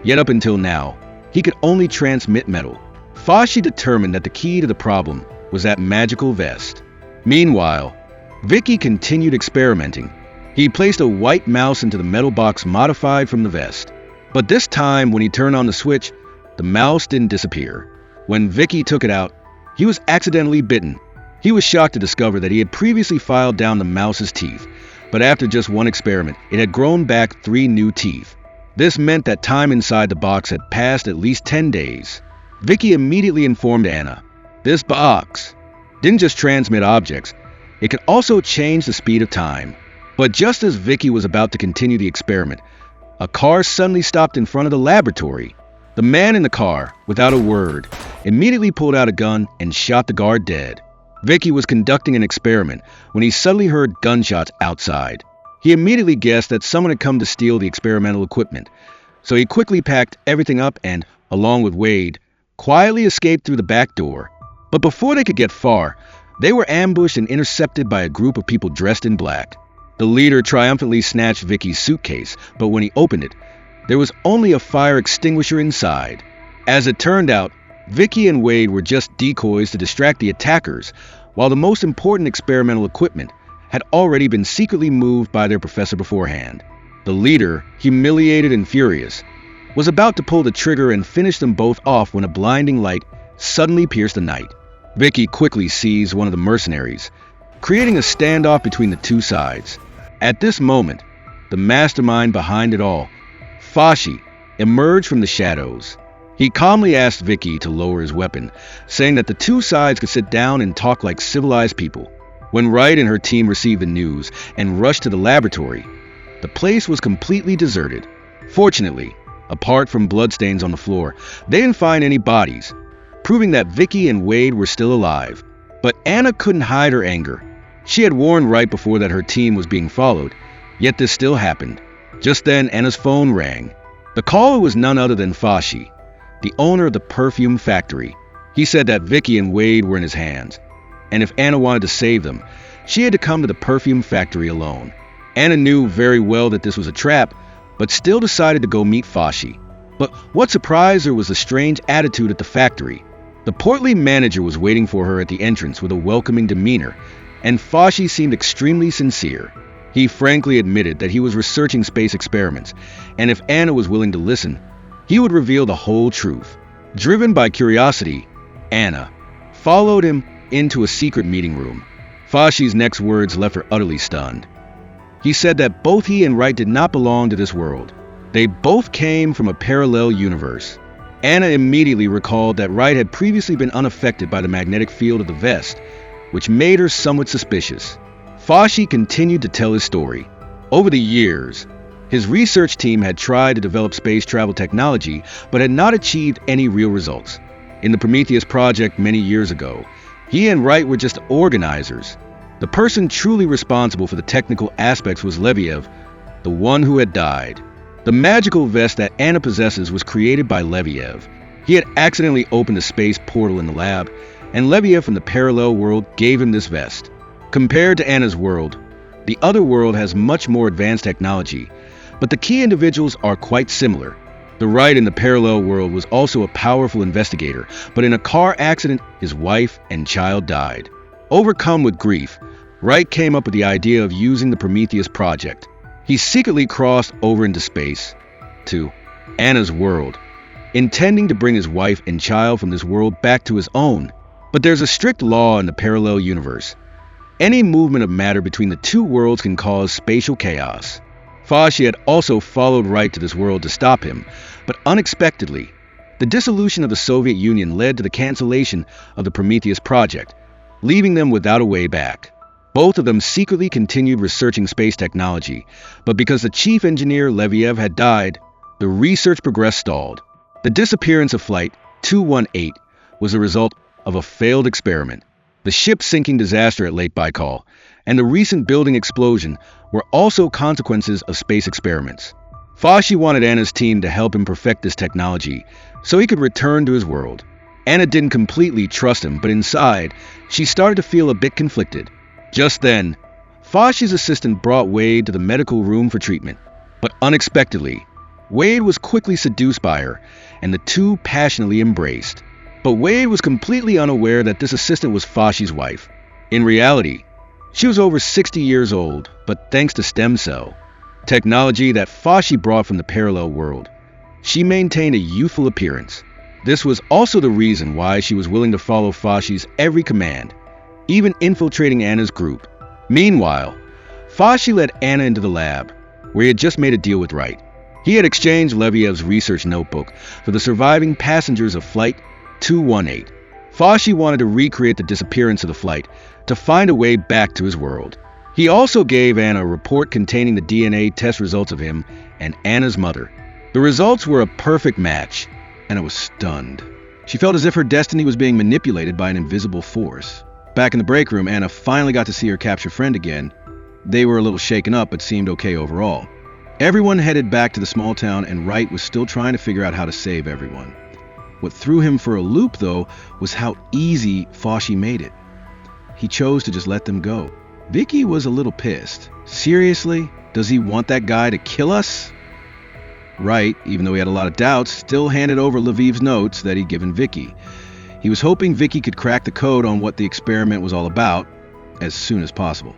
[SPEAKER 1] Yet up until now, he could only transmit metal. Fashi determined that the key to the problem was that magical vest. Meanwhile, Vicky continued experimenting. He placed a white mouse into the metal box modified from the vest. But this time, when he turned on the switch, the mouse didn't disappear. When Vicky took it out, he was accidentally bitten. He was shocked to discover that he had previously filed down the mouse's teeth, but after just one experiment, it had grown back 3 new teeth. This meant that time inside the box had passed at least 10 days. Vicky immediately informed Anna. This box didn't just transmit objects, it could also change the speed of time. But just as Vicky was about to continue the experiment, a car suddenly stopped in front of the laboratory. The man in the car, without a word, immediately pulled out a gun and shot the guard dead. Vicky was conducting an experiment when he suddenly heard gunshots outside. He immediately guessed that someone had come to steal the experimental equipment, so he quickly packed everything up and, along with Wade, quietly escaped through the back door. But before they could get far, they were ambushed and intercepted by a group of people dressed in black. The leader triumphantly snatched Vicky's suitcase, but when he opened it, there was only a fire extinguisher inside. As it turned out, Vicky and Wade were just decoys to distract the attackers, while the most important experimental equipment had already been secretly moved by their professor beforehand. The leader, humiliated and furious, was about to pull the trigger and finish them both off when a blinding light suddenly pierced the night. Vicky quickly seized one of the mercenaries, creating a standoff between the two sides. At this moment, the mastermind behind it all, Fashi, emerged from the shadows. He calmly asked Vicky to lower his weapon, saying that the two sides could sit down and talk like civilized people. When Wright and her team received the news and rushed to the laboratory, the place was completely deserted. Fortunately, apart from bloodstains on the floor, they didn't find any bodies, proving that Vicky and Wade were still alive. But Anna couldn't hide her anger. She had warned Wright before that her team was being followed, yet this still happened. Just then, Anna's phone rang. The caller was none other than Fashi, the owner of the perfume factory. He said that Vicky and Wade were in his hands, and if Anna wanted to save them, she had to come to the perfume factory alone. Anna knew very well that this was a trap, but still decided to go meet Fashi. But what surprised her was the strange attitude at the factory. The portly manager was waiting for her at the entrance with a welcoming demeanor, and Fashi seemed extremely sincere. He frankly admitted that he was researching space experiments, and if Anna was willing to listen, he would reveal the whole truth. Driven by curiosity, Anna followed him into a secret meeting room. Fashi's next words left her utterly stunned. He said that both he and Wright did not belong to this world. They both came from a parallel universe. Anna immediately recalled that Wright had previously been unaffected by the magnetic field of the vest, which made her somewhat suspicious. Fashi continued to tell his story. Over the years, his research team had tried to develop space travel technology, but had not achieved any real results. In the Prometheus project many years ago, he and Wright were just organizers. The person truly responsible for the technical aspects was Leviev, the one who had died. The magical vest that Anna possesses was created by Leviev. He had accidentally opened a space portal in the lab, and Leviev from the parallel world gave him this vest. Compared to Anna's world, the other world has much more advanced technology, but the key individuals are quite similar. The Wright in the parallel world was also a powerful investigator, but in a car accident, his wife and child died. Overcome with grief, Wright came up with the idea of using the Prometheus project. He secretly crossed over into space to Anna's world, intending to bring his wife and child from this world back to his own. But there's a strict law in the parallel universe. Any movement of matter between the two worlds can cause spatial chaos. Fashi had also followed Wright to this world to stop him, but unexpectedly, the dissolution of the Soviet Union led to the cancellation of the Prometheus project, leaving them without a way back. Both of them secretly continued researching space technology, but because the chief engineer Leviev had died, the research progress stalled. The disappearance of Flight 218 was the result of a failed experiment. The ship-sinking disaster at Lake Baikal and the recent building explosion were also consequences of space experiments. Fashi wanted Anna's team to help him perfect this technology so he could return to his world. Anna didn't completely trust him, but inside, she started to feel a bit conflicted. Just then, Fashi's assistant brought Wade to the medical room for treatment. But unexpectedly, Wade was quickly seduced by her, and the two passionately embraced. But Wade was completely unaware that this assistant was Fashi's wife. In reality, she was over 60 years old, but thanks to stem cell technology that Fashi brought from the parallel world, she maintained a youthful appearance. This was also the reason why she was willing to follow Foshi's every command, even infiltrating Anna's group. Meanwhile, Foshi led Anna into the lab, where he had just made a deal with Wright. He had exchanged Leviev's research notebook for the surviving passengers of Flight 218. Foshi wanted to recreate the disappearance of the flight to find a way back to his world. He also gave Anna a report containing the DNA test results of him and Anna's mother. The results were a perfect match. Anna was stunned. She felt as if her destiny was being manipulated by an invisible force. Back in the break room, Anna finally got to see her captured friend again. They were a little shaken up, but seemed okay overall. Everyone headed back to the small town, and Wright was still trying to figure out how to save everyone. What threw him for a loop, though, was how easy Foshi made it. He chose to just let them go. Vicky was a little pissed. Seriously? Does he want that guy to kill us? Wright, even though he had a lot of doubts, still handed over Leviev's notes that he'd given Vicky. He was hoping Vicky could crack the code on what the experiment was all about as soon as possible.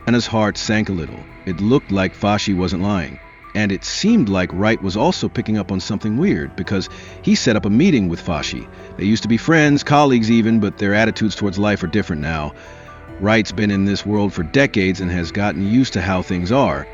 [SPEAKER 1] Anna's heart sank a little. It looked like Foshi wasn't lying. And it seemed like Wright was also picking up on something weird, because he set up a meeting with Foshi. They used to be friends, colleagues even, but their attitudes towards life are different now. Wright's been in this world for decades and has gotten used to how things are.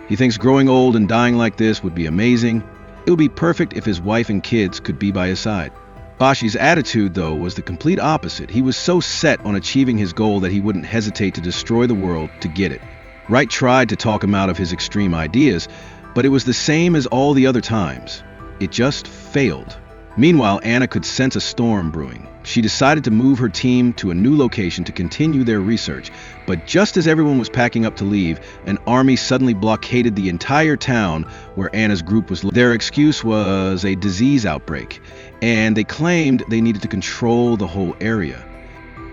[SPEAKER 1] He thinks growing old and dying like this would be amazing. It would be perfect if his wife and kids could be by his side. Foshi's attitude, though, was the complete opposite. He was so set on achieving his goal that he wouldn't hesitate to destroy the world to get it. Wright tried to talk him out of his extreme ideas, but it was the same as all the other times. It just failed. Meanwhile, Anna could sense a storm brewing. She decided to move her team to a new location to continue their research. But just as everyone was packing up to leave, an army suddenly blockaded the entire town where Anna's group was. Their excuse was a disease outbreak, and they claimed they needed to control the whole area.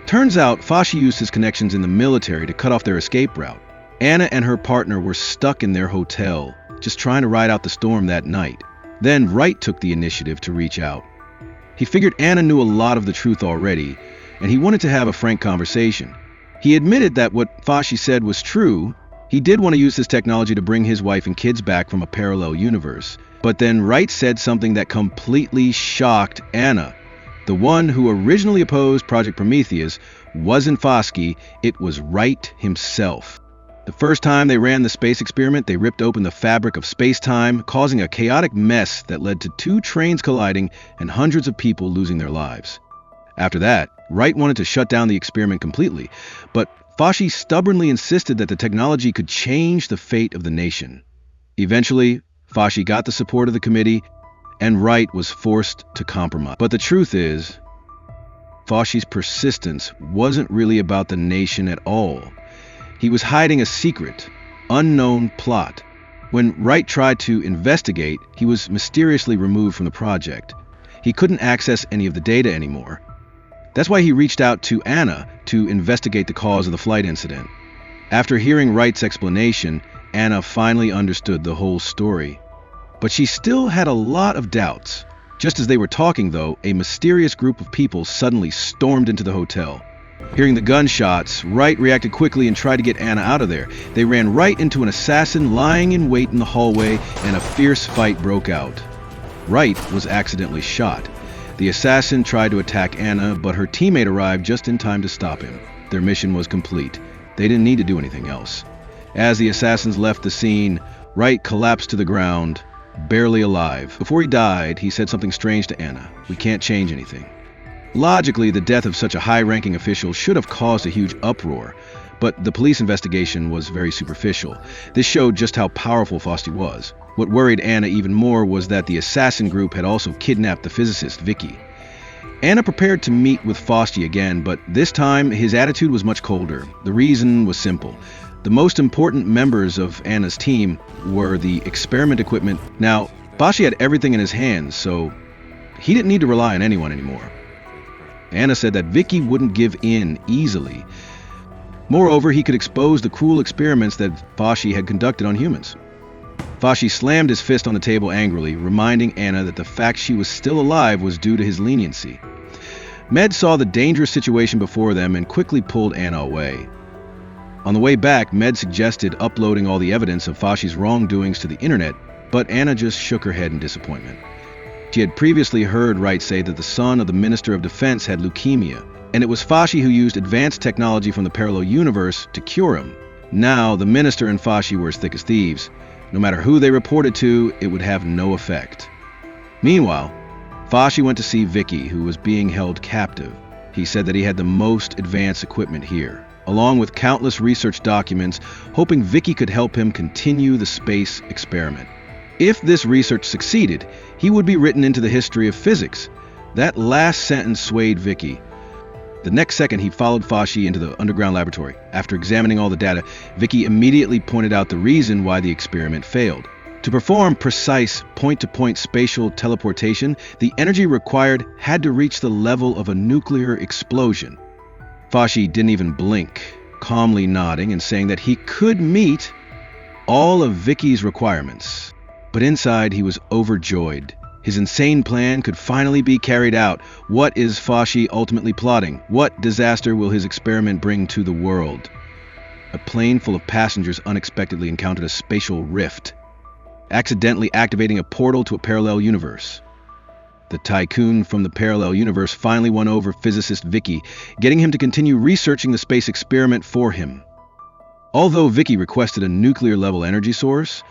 [SPEAKER 1] Turns out, Foshi used his connections in the military to cut off their escape route. Anna and her partner were stuck in their hotel, just trying to ride out the storm that night. Then Wright took the initiative to reach out. He figured Anna knew a lot of the truth already, and he wanted to have a frank conversation. He admitted that what Foshi said was true. He did want to use this technology to bring his wife and kids back from a parallel universe. But then Wright said something that completely shocked Anna. The one who originally opposed Project Prometheus wasn't Foshi, it was Wright himself. The first time they ran the space experiment, they ripped open the fabric of space-time, causing a chaotic mess that led to 2 trains colliding and hundreds of people losing their lives. After that, Wright wanted to shut down the experiment completely, but Foshi stubbornly insisted that the technology could change the fate of the nation. Eventually, Foshi got the support of the committee, and Wright was forced to compromise. But the truth is, Foshi's persistence wasn't really about the nation at all. He was hiding a secret, unknown plot. When Wright tried to investigate, he was mysteriously removed from the project. He couldn't access any of the data anymore. That's why he reached out to Anna to investigate the cause of the flight incident. After hearing Wright's explanation, Anna finally understood the whole story. But she still had a lot of doubts. Just as they were talking, though, a mysterious group of people suddenly stormed into the hotel. Hearing the gunshots, Wright reacted quickly and tried to get Anna out of there. They ran right into an assassin lying in wait in the hallway, and a fierce fight broke out. Wright was accidentally shot. The assassin tried to attack Anna, but her teammate arrived just in time to stop him. Their mission was complete. They didn't need to do anything else. As the assassins left the scene, Wright collapsed to the ground, barely alive. Before he died, he said something strange to Anna. "We can't change anything." Logically, the death of such a high-ranking official should have caused a huge uproar, but the police investigation was very superficial. This showed just how powerful Foshi was. What worried Anna even more was that the assassin group had also kidnapped the physicist, Vicky. Anna prepared to meet with Foshi again, but this time his attitude was much colder. The reason was simple. The most important members of Anna's team were the experiment equipment. Now, Foshi had everything in his hands, so he didn't need to rely on anyone anymore. Anna said that Vicky wouldn't give in easily. Moreover, he could expose the cruel experiments that Foshi had conducted on humans. Foshi slammed his fist on the table angrily, reminding Anna that the fact she was still alive was due to his leniency. Med saw the dangerous situation before them and quickly pulled Anna away. On the way back, Med suggested uploading all the evidence of Foshi's wrongdoings to the internet, but Anna just shook her head in disappointment. She had previously heard Wright say that the son of the Minister of Defense had leukemia, and it was Foshi who used advanced technology from the parallel universe to cure him. Now, the Minister and Foshi were as thick as thieves. No matter who they reported to, it would have no effect. Meanwhile, Foshi went to see Vicky, who was being held captive. He said that he had the most advanced equipment here, along with countless research documents, hoping Vicky could help him continue the space experiment. If this research succeeded, he would be written into the history of physics. That last sentence swayed Vicky. The next second, he followed Foshi into the underground laboratory. After examining all the data, Vicky immediately pointed out the reason why the experiment failed. To perform precise point-to-point spatial teleportation, the energy required had to reach the level of a nuclear explosion. Foshi didn't even blink, calmly nodding and saying that he could meet all of Vicky's requirements. But inside, he was overjoyed. His insane plan could finally be carried out. What is Foshi ultimately plotting? What disaster will his experiment bring to the world? A plane full of passengers unexpectedly encountered a spatial rift, accidentally activating a portal to a parallel universe. The tycoon from the parallel universe finally won over physicist Vicky, getting him to continue researching the space experiment for him. Although Vicky requested a nuclear-level energy source,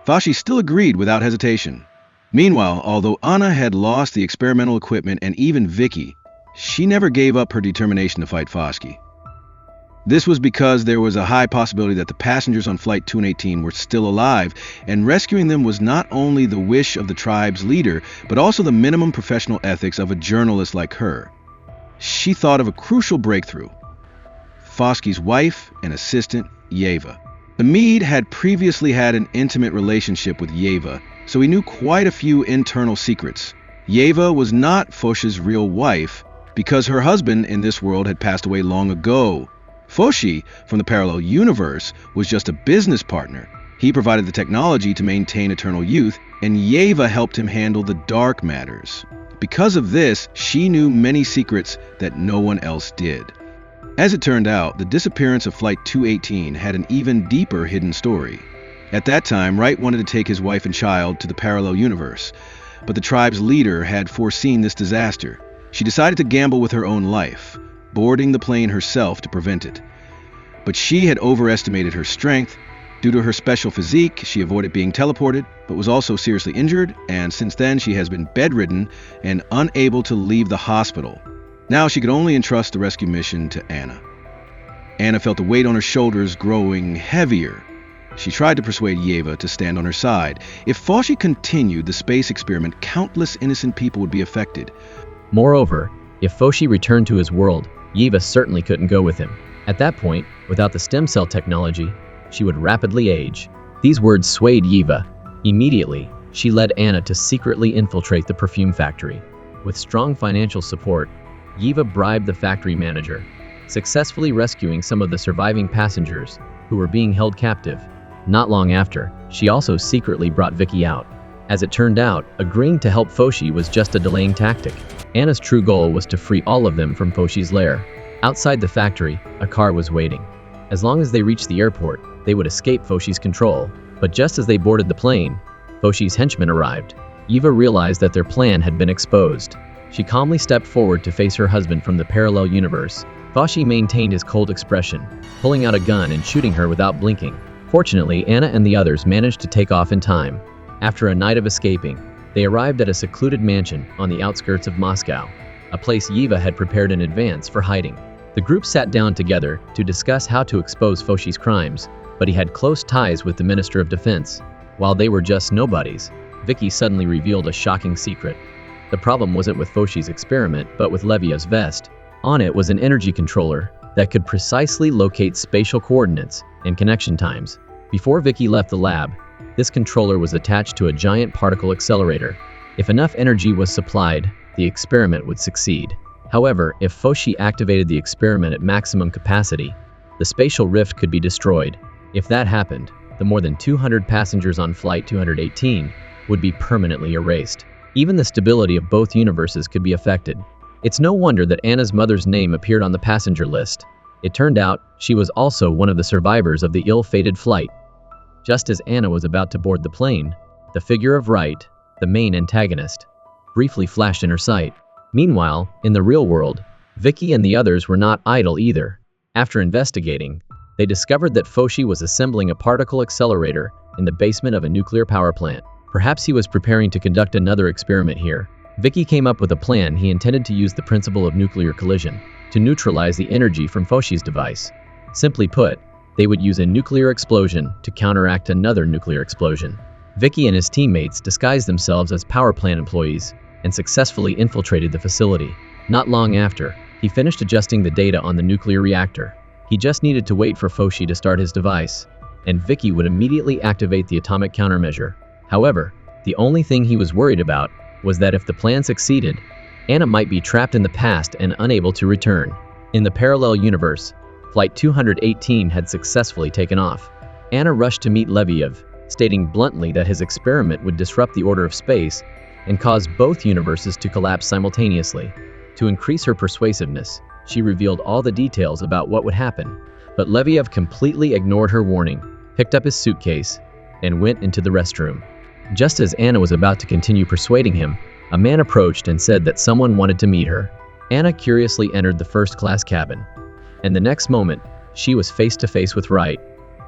[SPEAKER 1] Foshi still agreed without hesitation. Meanwhile, although Anna had lost the experimental equipment and even Vicky, she never gave up her determination to fight Foshi. This was because there was a high possibility that the passengers on Flight 218 were still alive, and rescuing them was not only the wish of the tribe's leader, but also the minimum professional ethics of a journalist like her. She thought of a crucial breakthrough: Foshi's wife and assistant, Yeva. The Mede had previously had an intimate relationship with Yeva, so he knew quite a few internal secrets. Yeva was not Foshi's real wife, because her husband in this world had passed away long ago. Foshi, from the parallel universe, was just a business partner. He provided the technology to maintain eternal youth, and Yeva helped him handle the dark matters. Because of this, she knew many secrets that no one else did. As it turned out, the disappearance of Flight 218 had an even deeper hidden story. At that time, Wright wanted to take his wife and child to the parallel universe, but the tribe's leader had foreseen this disaster. She decided to gamble with her own life, boarding the plane herself to prevent it. But she had overestimated her strength. Due to her special physique, she avoided being teleported, but was also seriously injured, and since then she has been bedridden and unable to leave the hospital. Now she could only entrust the rescue mission to Anna. Anna felt the weight on her shoulders growing heavier. She tried to persuade Yeva to stand on her side. If Foshi continued the space experiment, countless innocent people would be affected.
[SPEAKER 2] Moreover, if Foshi returned to his world, Yeva certainly couldn't go with him. At that point, without the stem cell technology, she would rapidly age. These words swayed Yeva. Immediately, she led Anna to secretly infiltrate the perfume factory. With strong financial support, Yeva bribed the factory manager, successfully rescuing some of the surviving passengers who were being held captive. Not long after, she also secretly brought Vicky out. As it turned out, agreeing to help Foshi was just a delaying tactic. Anna's true goal was to free all of them from Foshi's lair. Outside the factory, a car was waiting. As long as they reached the airport, they would escape Foshi's control. But just as they boarded the plane, Foshi's henchmen arrived. Yeva realized that their plan had been exposed. She calmly stepped forward to face her husband from the parallel universe. Foshi maintained his cold expression, pulling out a gun and shooting her without blinking. Fortunately, Anna and the others managed to take off in time. After a night of escaping, they arrived at a secluded mansion on the outskirts of Moscow, a place Yeva had prepared in advance for hiding. The group sat down together to discuss how to expose Foshi's crimes, but he had close ties with the Minister of Defense. While they were just nobodies, Vicky suddenly revealed a shocking secret. The problem wasn't with Foshi's experiment, but with Levia's vest. On it was an energy controller that could precisely locate spatial coordinates and connection times. Before Vicky left the lab, this controller was attached to a giant particle accelerator. If enough energy was supplied, the experiment would succeed. However, if Foshi activated the experiment at maximum capacity, the spatial rift could be destroyed. If that happened, the more than 200 passengers on Flight 218 would be permanently erased. Even the stability of both universes could be affected. It's no wonder that Anna's mother's name appeared on the passenger list. It turned out she was also one of the survivors of the ill-fated flight. Just as Anna was about to board the plane, the figure of Wright, the main antagonist, briefly flashed in her sight. Meanwhile, in the real world, Vicky and the others were not idle either. After investigating, they discovered that Foshi was assembling a particle accelerator in the basement of a nuclear power plant. Perhaps he was preparing to conduct another experiment here. Vicky came up with a plan. He intended to use the principle of nuclear collision to neutralize the energy from Foshi's device. Simply put, they would use a nuclear explosion to counteract another nuclear explosion. Vicky and his teammates disguised themselves as power plant employees and successfully infiltrated the facility. Not long after, he finished adjusting the data on the nuclear reactor. He just needed to wait for Foshi to start his device, and Vicky would immediately activate the atomic countermeasure. However, the only thing he was worried about was that if the plan succeeded, Anna might be trapped in the past and unable to return. In the parallel universe, Flight 218 had successfully taken off. Anna rushed to meet Leviev, stating bluntly that his experiment would disrupt the order of space and cause both universes to collapse simultaneously. To increase her persuasiveness, she revealed all the details about what would happen, but Leviev completely ignored her warning, picked up his suitcase, and went into the restroom. Just as Anna was about to continue persuading him, a man approached and said that someone wanted to meet her. Anna curiously entered the first-class cabin, and the next moment, she was face to face with Wright.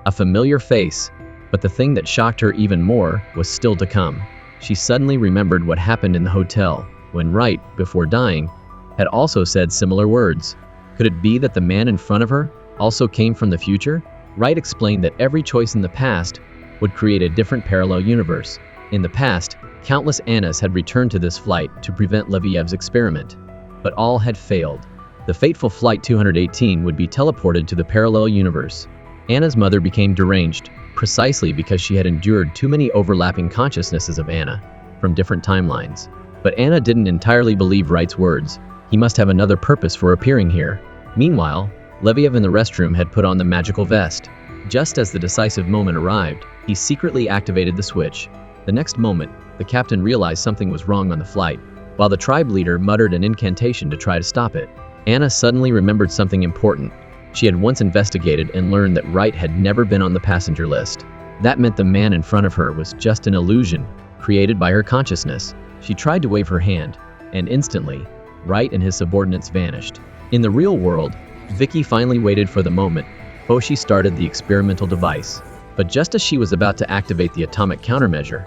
[SPEAKER 2] A familiar face, but the thing that shocked her even more was still to come. She suddenly remembered what happened in the hotel, when Wright, before dying, had also said similar words. Could it be that the man in front of her also came from the future? Wright explained that every choice in the past would create a different parallel universe. In the past, countless Annas had returned to this flight to prevent Leviev's experiment, but all had failed. The fateful Flight 218 would be teleported to the parallel universe. Anna's mother became deranged, precisely because she had endured too many overlapping consciousnesses of Anna from different timelines. But Anna didn't entirely believe Wright's words. He must have another purpose for appearing here. Meanwhile, Leviev in the restroom had put on the magical vest. Just as the decisive moment arrived, he secretly activated the switch. The next moment, the captain realized something was wrong on the flight, while the tribe leader muttered an incantation to try to stop it. Anna suddenly remembered something important. She had once investigated and learned that Wright had never been on the passenger list. That meant the man in front of her was just an illusion created by her consciousness. She tried to wave her hand, and instantly, Wright and his subordinates vanished. In the real world, Vicky finally waited for the moment Foshi started the experimental device. But just as she was about to activate the atomic countermeasure,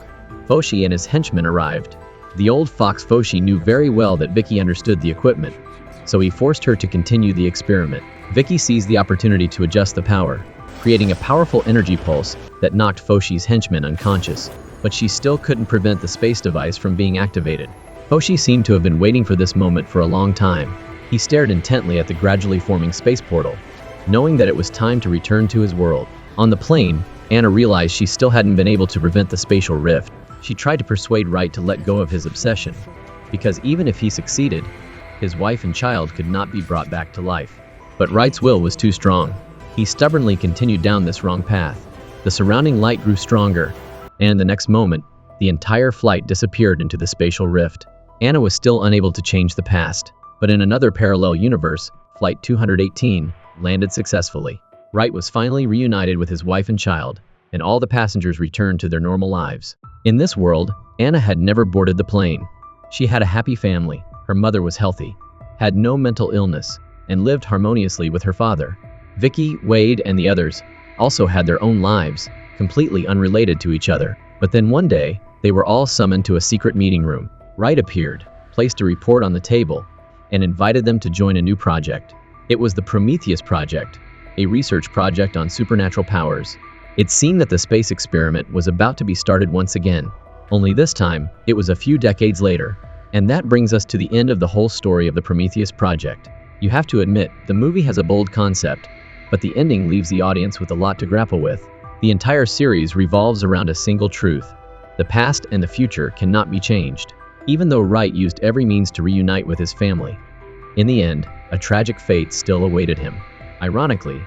[SPEAKER 2] Foshi and his henchmen arrived. The old fox Foshi knew very well that Vicky understood the equipment, so he forced her to continue the experiment. Vicky seized the opportunity to adjust the power, creating a powerful energy pulse that knocked Foshi's henchmen unconscious. But she still couldn't prevent the space device from being activated. Foshi seemed to have been waiting for this moment for a long time. He stared intently at the gradually forming space portal, knowing that it was time to return to his world. On the plane, Anna realized she still hadn't been able to prevent the spatial rift. She tried to persuade Wright to let go of his obsession, because even if he succeeded, his wife and child could not be brought back to life. But Wright's will was too strong. He stubbornly continued down this wrong path. The surrounding light grew stronger, and the next moment, the entire flight disappeared into the spatial rift. Anna was still unable to change the past, but in another parallel universe, Flight 218 landed successfully. Wright was finally reunited with his wife and child, and all the passengers returned to their normal lives. In this world, Anna had never boarded the plane. She had a happy family, her mother was healthy, had no mental illness, and lived harmoniously with her father. Vicky, Wade, and the others also had their own lives, completely unrelated to each other. But then one day, they were all summoned to a secret meeting room. Wright appeared, placed a report on the table, and invited them to join a new project. It was the Prometheus Project, a research project on supernatural powers. It seemed that the space experiment was about to be started once again, only this time, it was a few decades later. And that brings us to the end of the whole story of the Prometheus Project. You have to admit, the movie has a bold concept, but the ending leaves the audience with a lot to grapple with. The entire series revolves around a single truth: the past and the future cannot be changed. Even though Wright used every means to reunite with his family, in the end, a tragic fate still awaited him. Ironically,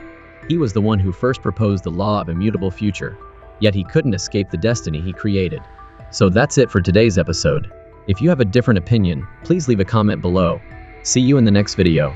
[SPEAKER 2] he was the one who first proposed the law of immutable future, yet he couldn't escape the destiny he created. So that's it for today's episode. If you have a different opinion, please leave a comment below. See you in the next video.